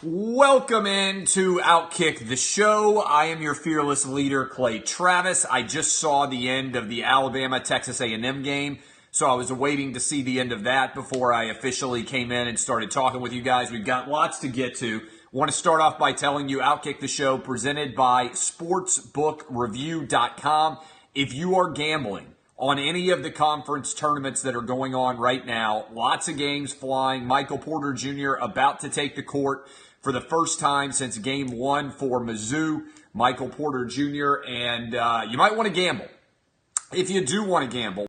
Welcome into Outkick the Show. I am your fearless leader, Clay Travis. I just saw the end of the Alabama-Texas A&M game, so I was waiting to see the end of that before I officially came in and started talking with you guys. We've got lots to get to. Want to start off by telling you Outkick the Show presented by sportsbookreview.com. If you are gambling on any of the conference tournaments that are going on right now, lots of games flying. Michael Porter Jr. about to take the court for the first time since game one for Mizzou. Michael Porter Jr. And you might want to gamble. If you do want to gamble,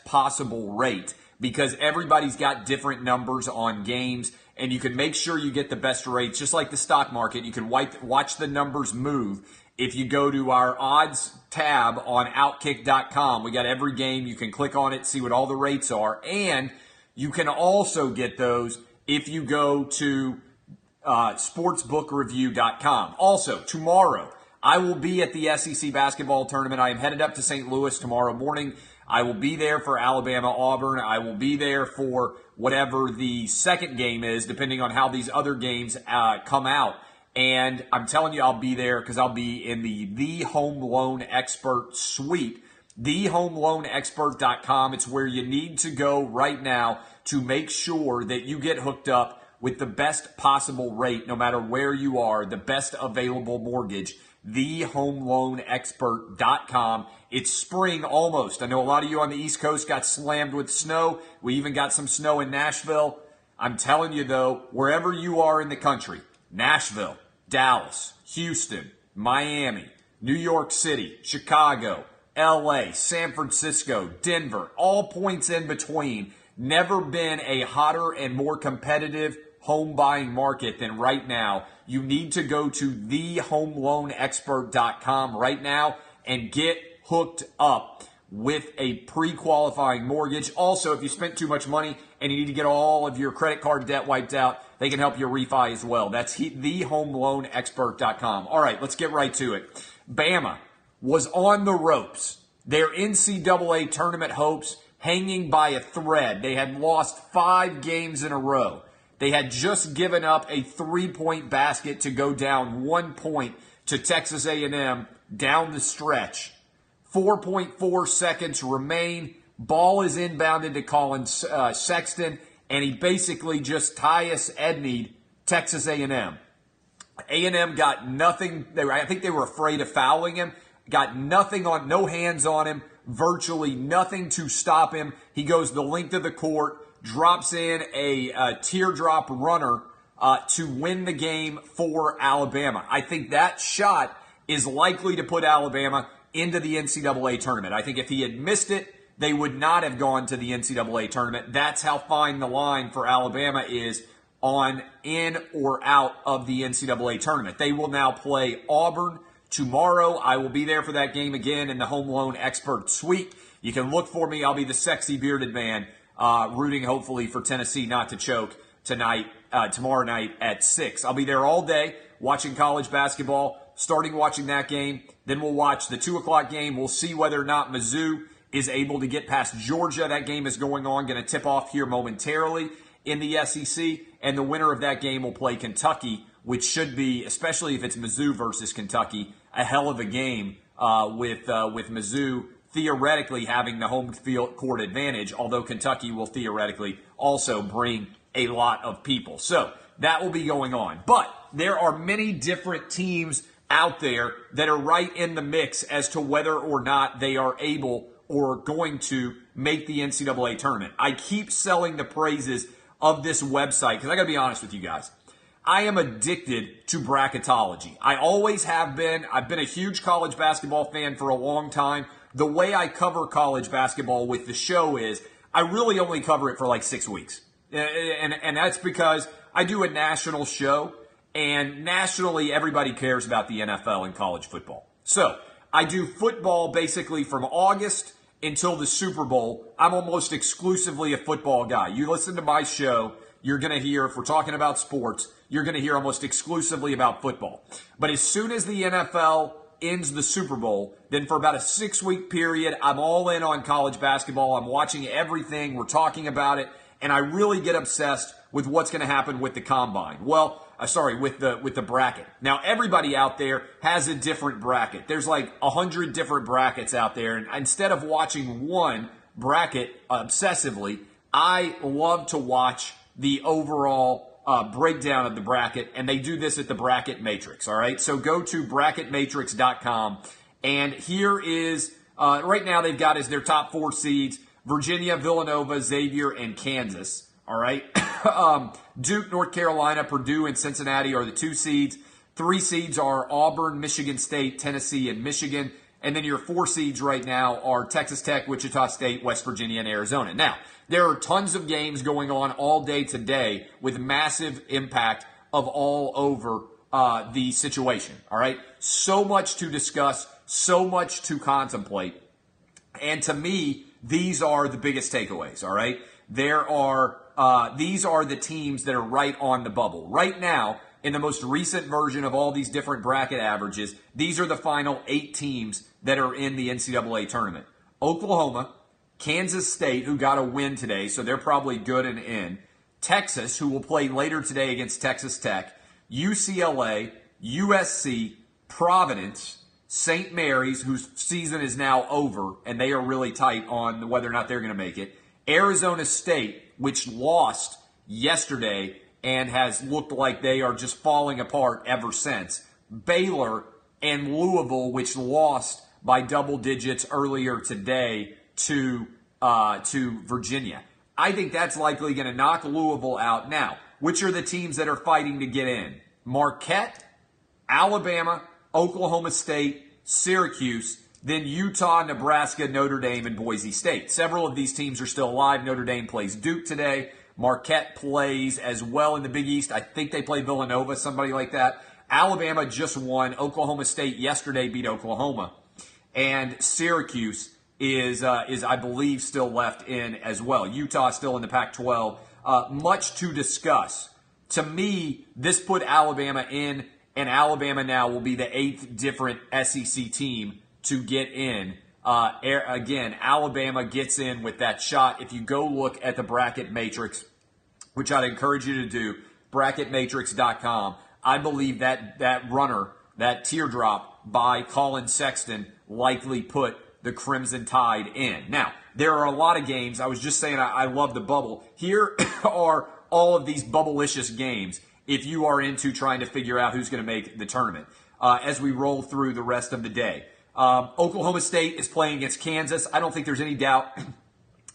possible rate, because everybody's got different numbers on games, and you can make sure you get the best rates. Just like the stock market, you can watch the numbers move. If you go to our odds tab on Outkick.com, we got every game. You can click on it, see what all the rates are, and you can also get those if you go to sportsbookreview.com. Also, tomorrow, I will be at the SEC basketball tournament. I am headed up to St. Louis tomorrow morning. I will be there for Alabama-Auburn. I will be there for whatever the second game is, depending on how these other games come out. And I'm telling you, I'll be there because I'll be in the Home Loan Expert suite. TheHomeLoanExpert.com. It's where you need to go right now to make sure that you get hooked up with the best possible rate, no matter where you are, the best available mortgage. TheHomeLoanExpert.com. It's spring almost. I know a lot of you on the East Coast got slammed with snow. We even got some snow in Nashville. I'm telling you though, wherever you are in the country, Nashville, Dallas, Houston, Miami, New York City, Chicago, LA, San Francisco, Denver, all points in between. Never been a hotter and more competitive home buying market than right now. You need to go to thehomeloanexpert.com right now and get hooked up with a pre-qualifying mortgage. Also, if you spent too much money and you need to get all of your credit card debt wiped out, they can help you refi as well. That's thehomeloanexpert.com. All right, let's get right to it. Bama was on the ropes. Their NCAA tournament hopes hanging by a thread. They had lost 5 games in a row. They had just given up a 3-point basket to go down 1 point to Texas A&M down the stretch. 4.4 seconds remain. Ball is inbounded to Colin Sexton, and he basically just Tyus Edney'd Texas A&M. A&M got nothing. I think they were afraid of fouling him. Got nothing on, no hands on him, virtually nothing to stop him. He goes the length of the court, drops in a teardrop runner to win the game for Alabama. I think that shot is likely to put Alabama into the NCAA tournament. I think if he had missed it, they would not have gone to the NCAA tournament. That's how fine the line for Alabama is on in or out of the NCAA tournament. They will now play Auburn tomorrow. I will be there for that game again in the Home Loan Expert suite. You can look for me. I'll be the sexy bearded man rooting hopefully for Tennessee not to choke tomorrow night at 6. I'll be there all day watching college basketball, starting watching that game. Then we'll watch the 2 o'clock game. We'll see whether or not Mizzou is able to get past Georgia. That game is going on, going to tip off here momentarily in the SEC. And the winner of that game will play Kentucky, which should be, especially if it's Mizzou versus Kentucky, a hell of a game with Mizzou theoretically having the home field court advantage, although Kentucky will theoretically also bring a lot of people. So that will be going on. But there are many different teams out there that are right in the mix as to whether or not they are able or going to make the NCAA tournament. I keep selling the praises of this website because I got to be honest with you guys. I am addicted to bracketology. I always have been. I've been a huge college basketball fan for a long time. The way I cover college basketball with the show is I really only cover it for like 6 weeks. And that's because I do a national show, and nationally everybody cares about the NFL and college football. So I do football basically from August until the Super Bowl. I'm almost exclusively a football guy. You listen to my show, you're going to hear, if we're talking about sports, you're going to hear almost exclusively about football. But as soon as the NFL ends the Super Bowl, then for about a 6-week period, I'm all in on college basketball. I'm watching everything. We're talking about it. and I really get obsessed with what's going to happen with the combine. Well, with the bracket. Now, everybody out there has a different bracket. There's like 100 different brackets out there, and instead of watching one bracket obsessively, I love to watch the overall breakdown of the bracket, and they do this at the Bracket Matrix, all right? So go to bracketmatrix.com, and here is, right now they've got as their top 4 seeds, Virginia, Villanova, Xavier, and Kansas, all right? Duke, North Carolina, Purdue, and Cincinnati are the 2 seeds. 3 seeds are Auburn, Michigan State, Tennessee, and Michigan. And then your 4 seeds right now are Texas Tech, Wichita State, West Virginia, and Arizona. Now, there are tons of games going on all day today with massive impact of all over the situation, all right? So much to discuss, so much to contemplate. And to me, these are the biggest takeaways, all right? These are the teams that are right on the bubble. Right now, in the most recent version of all these different bracket averages, these are the final 8 teams that are in the NCAA tournament. Oklahoma, Kansas State, who got a win today, so they're probably good and in. Texas, who will play later today against Texas Tech. UCLA, USC, Providence, St. Mary's, whose season is now over, and they are really tight on whether or not they're going to make it. Arizona State, which lost yesterday and has looked like they are just falling apart ever since. Baylor and Louisville, which lost by double digits earlier today to Virginia. I think that's likely going to knock Louisville out. Now, which are the teams that are fighting to get in? Marquette, Alabama, Oklahoma State, Syracuse, then Utah, Nebraska, Notre Dame, and Boise State. Several of these teams are still alive. Notre Dame plays Duke today. Marquette plays as well in the Big East. I think they play Villanova, somebody like that. Alabama just won. Oklahoma State yesterday beat Oklahoma. And Syracuse is I believe, still left in as well. Utah still in the Pac-12. Much to discuss. To me, this put Alabama in, and Alabama now will be the 8th different SEC team to get in. Again, Alabama gets in with that shot. If you go look at the bracket matrix, which I'd encourage you to do, bracketmatrix.com, I believe that runner, that teardrop by Colin Sexton, likely put the Crimson Tide in. Now, there are a lot of games. I was just saying I love the bubble. Here are all of these bubblicious games if you are into trying to figure out who's going to make the tournament as we roll through the rest of the day. Oklahoma State is playing against Kansas. I don't think there's any doubt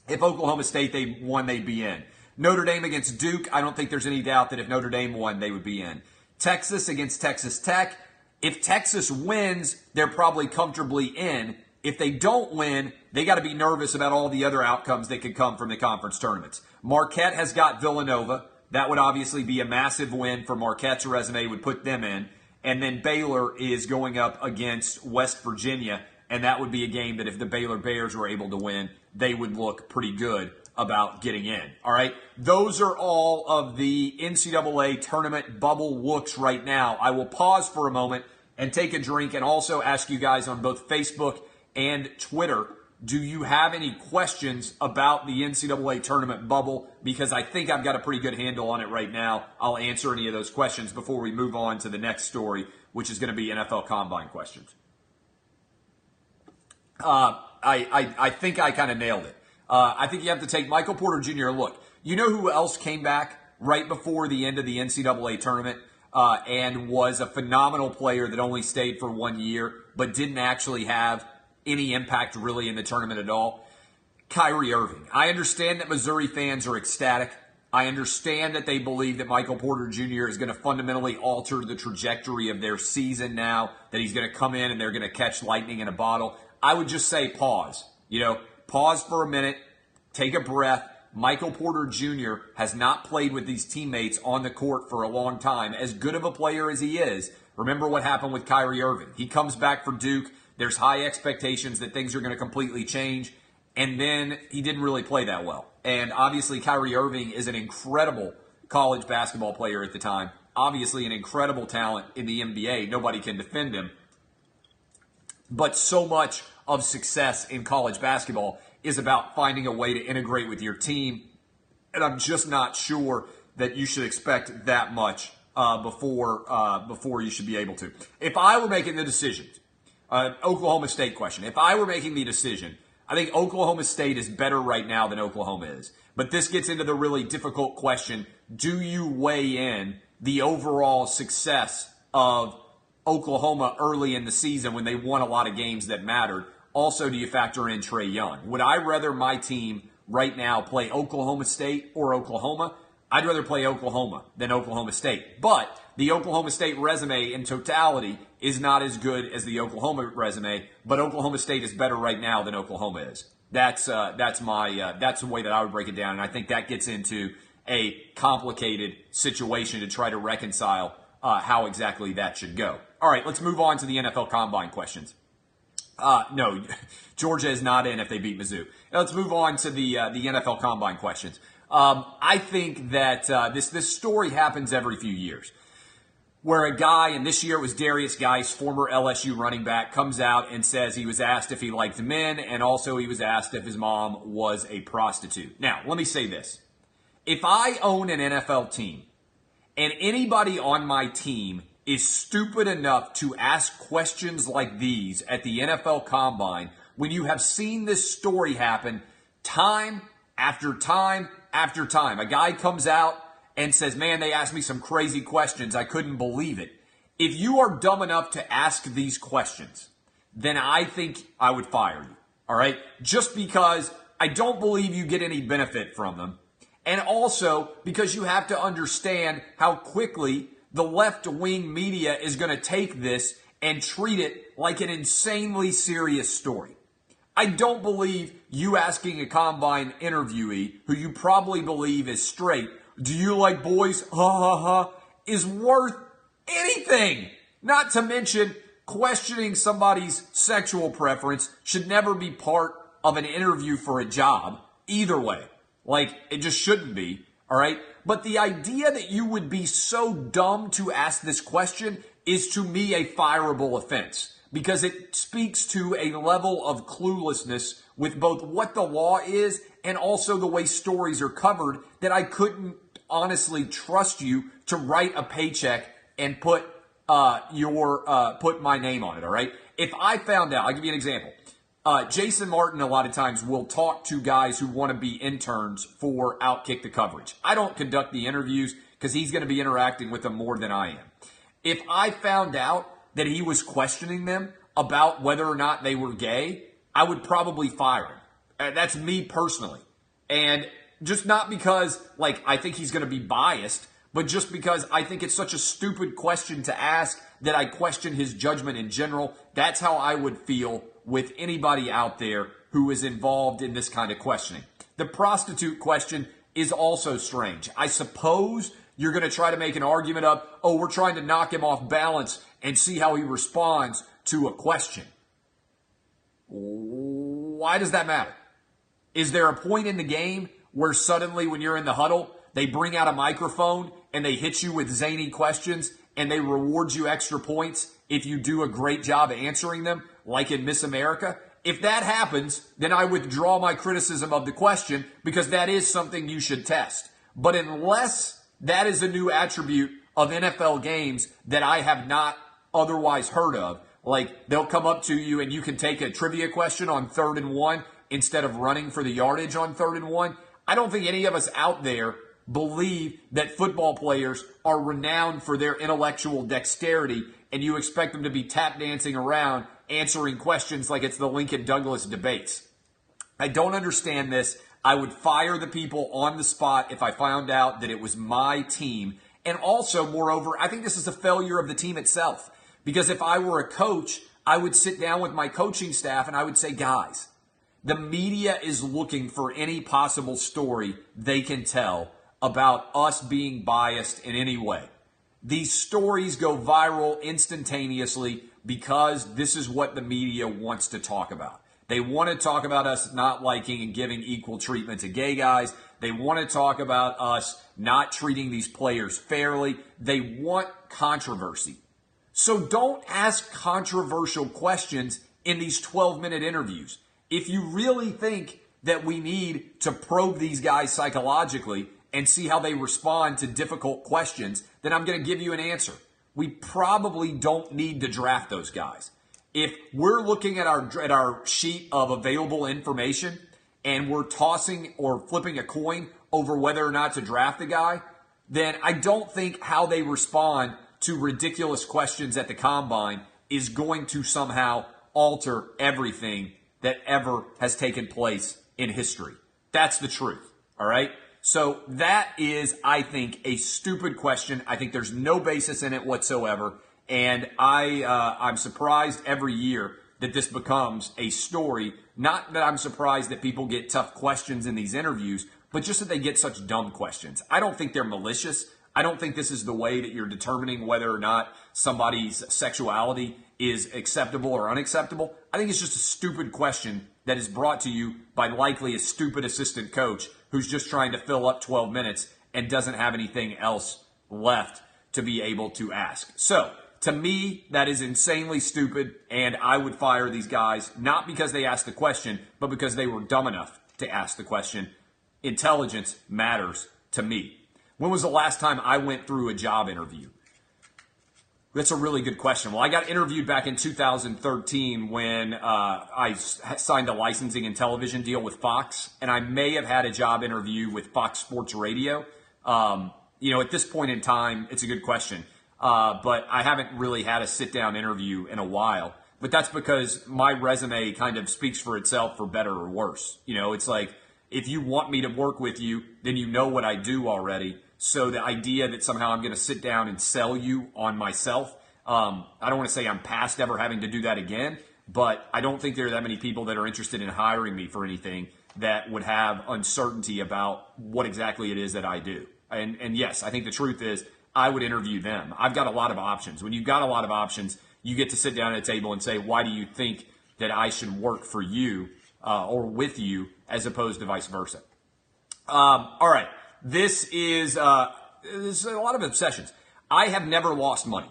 if Oklahoma State they won, they'd be in. Notre Dame against Duke. I don't think there's any doubt that if Notre Dame won, they would be in. Texas against Texas Tech. If Texas wins, they're probably comfortably in. If they don't win, they got to be nervous about all the other outcomes that could come from the conference tournaments. Marquette has got Villanova. That would obviously be a massive win for Marquette's resume, would put them in. And then Baylor is going up against West Virginia, and that would be a game that if the Baylor Bears were able to win, they would look pretty good about getting in. All right? Those are all of the NCAA tournament bubble looks right now. I will pause for a moment and take a drink and also ask you guys on both Facebook and Twitter, do you have any questions about the NCAA tournament bubble? Because I think I've got a pretty good handle on it right now. I'll answer any of those questions before we move on to the next story, which is going to be NFL Combine questions. I think I kind of nailed it. I think you have to take Michael Porter Jr. Look, you know who else came back right before the end of the NCAA tournament and was a phenomenal player that only stayed for 1 year but didn't actually have any impact really in the tournament at all? Kyrie Irving. I understand that Missouri fans are ecstatic. I understand that they believe that Michael Porter Jr. is going to fundamentally alter the trajectory of their season now, that he's going to come in and they're going to catch lightning in a bottle. I would just say pause. Pause for a minute, take a breath. Michael Porter Jr. has not played with these teammates on the court for a long time. As good of a player as he is, remember what happened with Kyrie Irving. He comes back for Duke. There's high expectations that things are going to completely change. And then he didn't really play that well. And obviously Kyrie Irving is an incredible college basketball player at the time. Obviously an incredible talent in the NBA. Nobody can defend him. But so much of success in college basketball is about finding a way to integrate with your team And I'm just not sure that you should expect that much before you should be able to. If I were making the decision, Oklahoma State question, if I were making the decision, I think Oklahoma State is better right now than Oklahoma is. But this gets into the really difficult question, do you weigh in the overall success of Oklahoma early in the season when they won a lot of games that mattered? Also, do you factor in Trae Young? Would I rather my team right now play Oklahoma State or Oklahoma? I'd rather play Oklahoma than Oklahoma State. But the Oklahoma State resume in totality is not as good as the Oklahoma resume, but Oklahoma State is better right now than Oklahoma is. That's the way that I would break it down, and I think that gets into a complicated situation to try to reconcile how exactly that should go. All right, let's move on to the NFL Combine questions. No, Georgia is not in if they beat Mizzou. Now, let's move on to the NFL Combine questions. I think that this story happens every few years, where a guy, and this year it was Darius Geis, former LSU running back, comes out and says he was asked if he liked men, and also he was asked if his mom was a prostitute. Now, let me say this. If I own an NFL team, and anybody on my team is stupid enough to ask questions like these at the NFL Combine, when you have seen this story happen time after time after time, a guy comes out and says, man, they asked me some crazy questions. I couldn't believe it. If you are dumb enough to ask these questions, then I think I would fire you. All right? Just because I don't believe you get any benefit from them. And also because you have to understand how quickly the left-wing media is going to take this and treat it like an insanely serious story. I don't believe you asking a Combine interviewee, who you probably believe is straight, do you like boys? Ha ha ha, is worth anything. Not to mention, questioning somebody's sexual preference should never be part of an interview for a job. Either way. Like, it just shouldn't be. All right? But the idea that you would be so dumb to ask this question is, to me, a fireable offense, because it speaks to a level of cluelessness with both what the law is and also the way stories are covered that I couldn't honestly trust you to write a paycheck and put my name on it. All right? If I found out, I'll give you an example. Jason Martin a lot of times will talk to guys who want to be interns for Outkick the coverage. I don't conduct the interviews because he's going to be interacting with them more than I am. If I found out that he was questioning them about whether or not they were gay, I would probably fire him. That's me personally. And just not because, I think he's going to be biased, but just because I think it's such a stupid question to ask that I question his judgment in general. That's how I would feel with anybody out there who is involved in this kind of questioning. The prostitute question is also strange. I suppose you're going to try to make an argument of, oh, we're trying to knock him off balance and see how he responds to a question. Why does that matter? Is there a point in the game where suddenly when you're in the huddle, they bring out a microphone and they hit you with zany questions and they reward you extra points if you do a great job answering them, like in Miss America? If that happens, then I withdraw my criticism of the question, because that is something you should test. But unless that is a new attribute of NFL games that I have not otherwise heard of, like they'll come up to you and you can take a trivia question on 3rd and 1 instead of running for the yardage on 3rd and 1, I don't think any of us out there believe that football players are renowned for their intellectual dexterity, and you expect them to be tap dancing around answering questions like it's the Lincoln Douglas debates. I don't understand this. I would fire the people on the spot if I found out that it was my team. And also, moreover, I think this is a failure of the team itself. Because if I were a coach, I would sit down with my coaching staff and I would say, guys, the media is looking for any possible story they can tell about us being biased in any way. These stories go viral instantaneously because this is what the media wants to talk about. They want to talk about us not liking and giving equal treatment to gay guys. They want to talk about us not treating these players fairly. They want controversy. So don't ask controversial questions in these 12-minute interviews. If you really think that we need to probe these guys psychologically and see how they respond to difficult questions, then I'm going to give you an answer. We probably don't need to draft those guys. If we're looking at our sheet of available information and we're tossing or flipping a coin over whether or not to draft the guy, then I don't think how they respond to ridiculous questions at the combine is going to somehow alter everything that ever has taken place in history. That's the truth, all right? So that is, I think, a stupid question. I think there's no basis in it whatsoever, and I'm surprised every year that this becomes a story. Not that I'm surprised that people get tough questions in these interviews, but just that they get such dumb questions. I don't think they're malicious. I don't think this is the way that you're determining whether or not somebody's sexuality is acceptable or unacceptable. I think it's just a stupid question that is brought to you by likely a stupid assistant coach who's just trying to fill up 12 minutes and doesn't have anything else left to be able to ask. So, to me, that is insanely stupid, and I would fire these guys, not because they asked the question, but because they were dumb enough to ask the question. Intelligence matters to me. When was the last time I went through a job interview? That's a really good question. Well, I got interviewed back in 2013 when I signed a licensing and television deal with Fox, and I may have had a job interview with Fox Sports Radio. At this point in time, it's a good question, but I haven't really had a sit-down interview in a while. But that's because my resume kind of speaks for itself for better or worse. It's like, if you want me to work with you, then you know what I do already. So the idea that somehow I'm going to sit down and sell you on myself, I don't want to say I'm past ever having to do that again, but I don't think there are that many people that are interested in hiring me for anything that would have uncertainty about what exactly it is that I do. And yes, I think the truth is I would interview them. I've got a lot of options. When you've got a lot of options, you get to sit down at a table and say, why do you think that I should work for you or with you as opposed to vice versa? All right. This is there's a lot of obsessions. I have never lost money,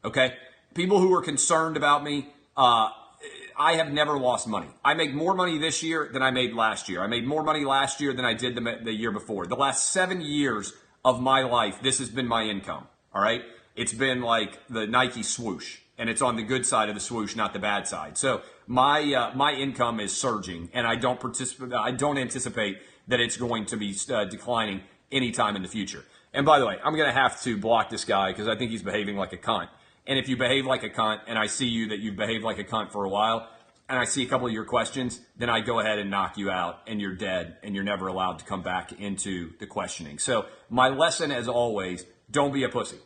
okay? People who are concerned about me, I have never lost money. I make more money this year than I made last year. I made more money last year than I did the year before. The last 7 years of my life, this has been my income, all right? It's been like the Nike swoosh, and it's on the good side of the swoosh, not the bad side. So my income is surging, and I don't anticipate that it's going to be declining anytime in the future. And by the way, I'm going to have to block this guy because I think he's behaving like a cunt. And if you behave like a cunt and I see you that you've behaved like a cunt for a while and I see a couple of your questions, then I go ahead and knock you out and you're dead and you're never allowed to come back into the questioning. So my lesson, as always, don't be a pussy.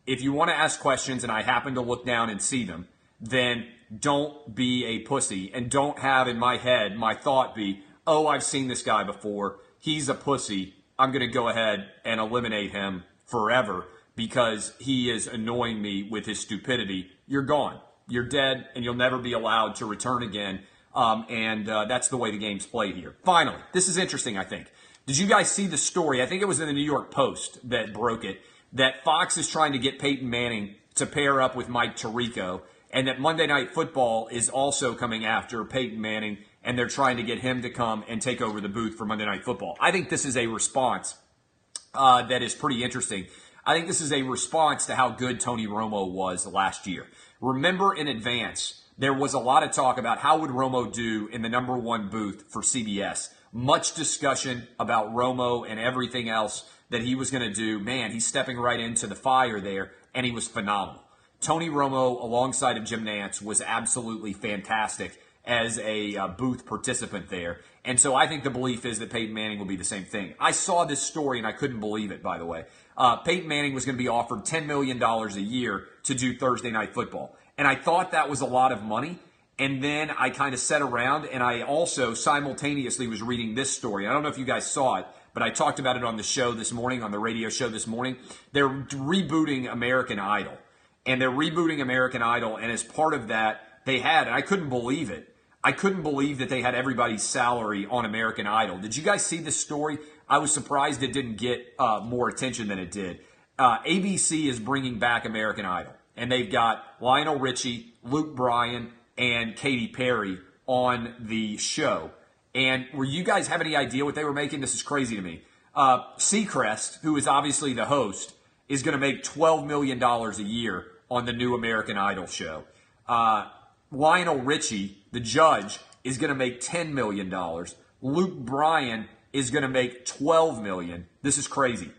If you want to ask questions and I happen to look down and see them, then don't be a pussy and don't have in my head my thought be, oh, I've seen this guy before. He's a pussy. I'm going to go ahead and eliminate him forever because he is annoying me with his stupidity. You're gone. You're dead, and you'll never be allowed to return again. That's the way the game's played here. Finally, this is interesting, I think. Did you guys see the story? I think it was in the New York Post that broke it, that Fox is trying to get Peyton Manning to pair up with Mike Tirico, and that Monday Night Football is also coming after Peyton Manning, and they're trying to get him to come and take over the booth for Monday Night Football. I think this is a response that is pretty interesting. I think this is a response to how good Tony Romo was last year. Remember, in advance, there was a lot of talk about how would Romo do in the number one booth for CBS. Much discussion about Romo and everything else that he was going to do. Man, he's stepping right into the fire there, and he was phenomenal. Tony Romo, alongside of Jim Nantz, was absolutely fantastic as a booth participant there. And so I think the belief is that Peyton Manning will be the same thing. I saw this story, and I couldn't believe it, by the way. Peyton Manning was going to be offered $10 million a year to do Thursday Night Football. And I thought that was a lot of money. And then I kind of sat around, and I also simultaneously was reading this story. I don't know if you guys saw it, but I talked about it on the show this morning, on the radio show this morning. They're rebooting American Idol. And they're rebooting American Idol, and as part of that, they had, and I couldn't believe it, I couldn't believe that they had everybody's salary on American Idol. Did you guys see this story? I was surprised it didn't get more attention than it did. ABC is bringing back American Idol, and they've got Lionel Richie, Luke Bryan, and Katy Perry on the show. And were you guys have any idea what they were making? This is crazy to me. Seacrest, who is obviously the host, is going to make $12 million a year on the new American Idol show. Lionel Richie, the judge, is going to make $10 million. Luke Bryan is going to make $12 million. This is crazy.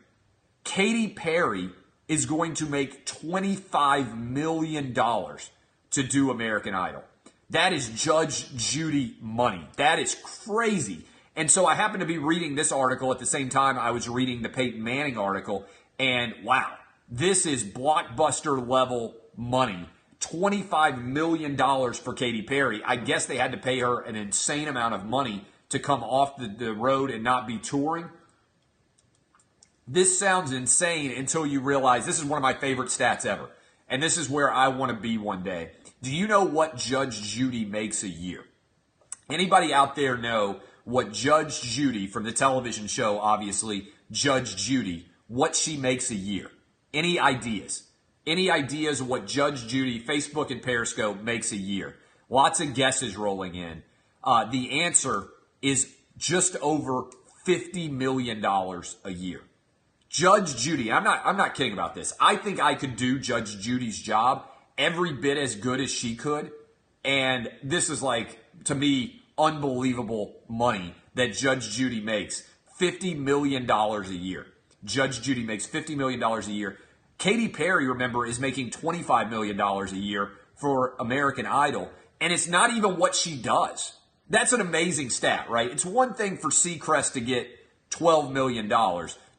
Katy Perry is going to make $25 million to do American Idol. That is Judge Judy money. That is crazy. And so I happened to be reading this article at the same time I was reading the Peyton Manning article, and wow, this is blockbuster level money. $25 million for Katy Perry. I guess they had to pay her an insane amount of money to come off the road and not be touring. This sounds insane until you realize this is one of my favorite stats ever. And this is where I want to be one day. Do you know what Judge Judy makes a year? Anybody out there know what Judge Judy, from the television show, obviously, Judge Judy, what she makes a year? Any ideas? Any ideas of what Judge Judy, Facebook and Periscope, makes a year? Lots of guesses rolling in. The answer is just over $50 million a year. Judge Judy, I'm not kidding about this. I think I could do Judge Judy's job every bit as good as she could. And this is like, to me, unbelievable money that Judge Judy makes. $50 million a year. Judge Judy makes $50 million a year. Katy Perry, remember, is making $25 million a year for American Idol. And it's not even what she does. That's an amazing stat, right? It's one thing for Seacrest to get $12 million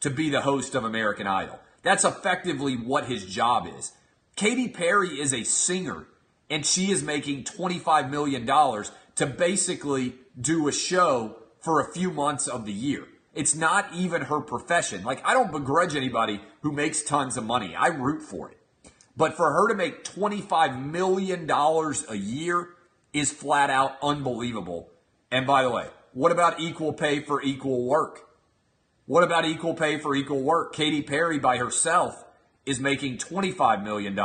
to be the host of American Idol. That's effectively what his job is. Katy Perry is a singer, and she is making $25 million to basically do a show for a few months of the year. It's not even her profession. Like, I don't begrudge anybody who makes tons of money. I root for it. But for her to make $25 million a year is flat out unbelievable. And by the way, what about equal pay for equal work? What about equal pay for equal work? Katy Perry by herself is making $25 million.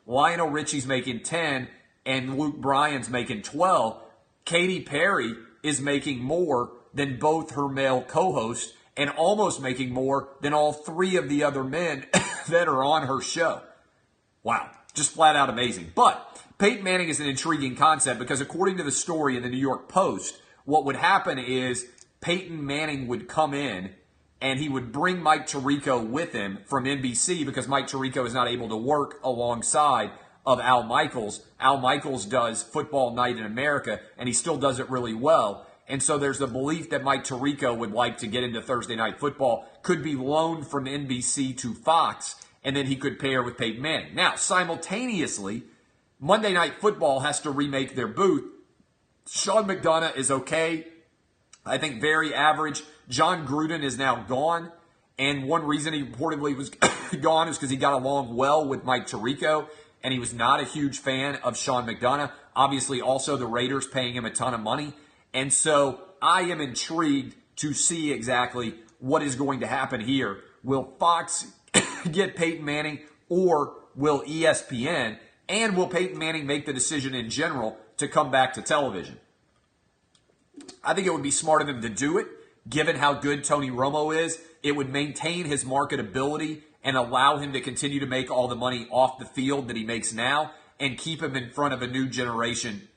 Lionel Richie's making 10, and Luke Bryan's making 12. Katy Perry is making more than both her male co-hosts and almost making more than all three of the other men that are on her show. Wow, just flat out amazing. But Peyton Manning is an intriguing concept because according to the story in the New York Post, what would happen is Peyton Manning would come in and he would bring Mike Tirico with him from NBC because Mike Tirico is not able to work alongside of Al Michaels. Al Michaels does Football Night in America, and he still does it really well. And so there's the belief that Mike Tirico would like to get into Thursday Night Football, could be loaned from NBC to Fox, and then he could pair with Peyton Manning. Now, simultaneously, Monday Night Football has to remake their booth. Sean McDonough is okay. I think very average. John Gruden is now gone. And one reason he reportedly was gone is because he got along well with Mike Tirico, and he was not a huge fan of Sean McDonough. Obviously, also the Raiders paying him a ton of money. And so I am intrigued to see exactly what is going to happen here. Will Fox get Peyton Manning, or will ESPN? And will Peyton Manning make the decision in general to come back to television? I think it would be smart of him to do it, given how good Tony Romo is. It would maintain his marketability and allow him to continue to make all the money off the field that he makes now and keep him in front of a new generation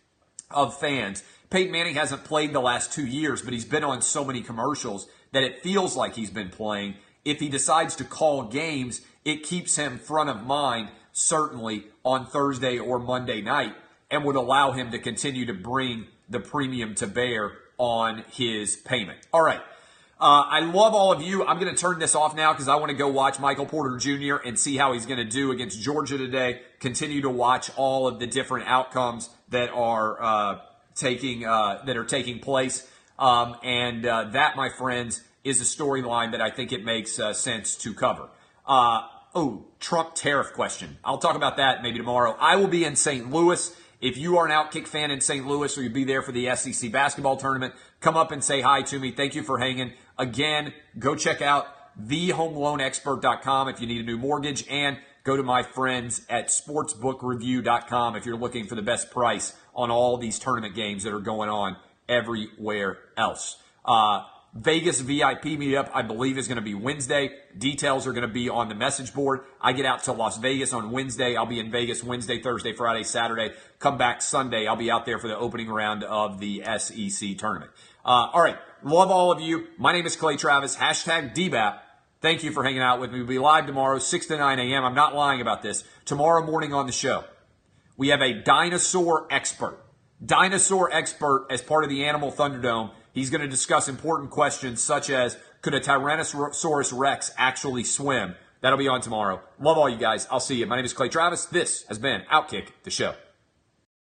of fans. Peyton Manning hasn't played the last 2 years, but he's been on so many commercials that it feels like he's been playing. If he decides to call games, it keeps him front of mind, certainly on Thursday or Monday night, and would allow him to continue to bring the premium to bear on his payment. All right. I love all of you. I'm going to turn this off now because I want to go watch Michael Porter Jr. and see how he's going to do against Georgia today. Continue to watch all of the different outcomes that are taking place. That, my friends, is a storyline that I think it makes sense to cover. Trump tariff question. I'll talk about that maybe tomorrow. I will be in St. Louis. If you are an Outkick fan in St. Louis or you'll be there for the SEC basketball tournament, come up and say hi to me. Thank you for hanging. Again, go check out thehomeloanexpert.com if you need a new mortgage, and go to my friends at sportsbookreview.com if you're looking for the best price on all these tournament games that are going on everywhere else. Vegas VIP meetup, I believe, is going to be Wednesday. Details are going to be on the message board. I get out to Las Vegas on Wednesday. I'll be in Vegas Wednesday, Thursday, Friday, Saturday. Come back Sunday. I'll be out there for the opening round of the SEC tournament. All right. Love all of you. My name is Clay Travis. Hashtag DBAP. Thank you for hanging out with me. We'll be live tomorrow, 6 to 9 a.m. I'm not lying about this. Tomorrow morning on the show, we have a dinosaur expert. Dinosaur expert as part of the Animal Thunderdome. He's going to discuss important questions such as, could a Tyrannosaurus Rex actually swim? That'll be on tomorrow. Love all you guys. I'll see you. My name is Clay Travis. This has been Outkick the Show.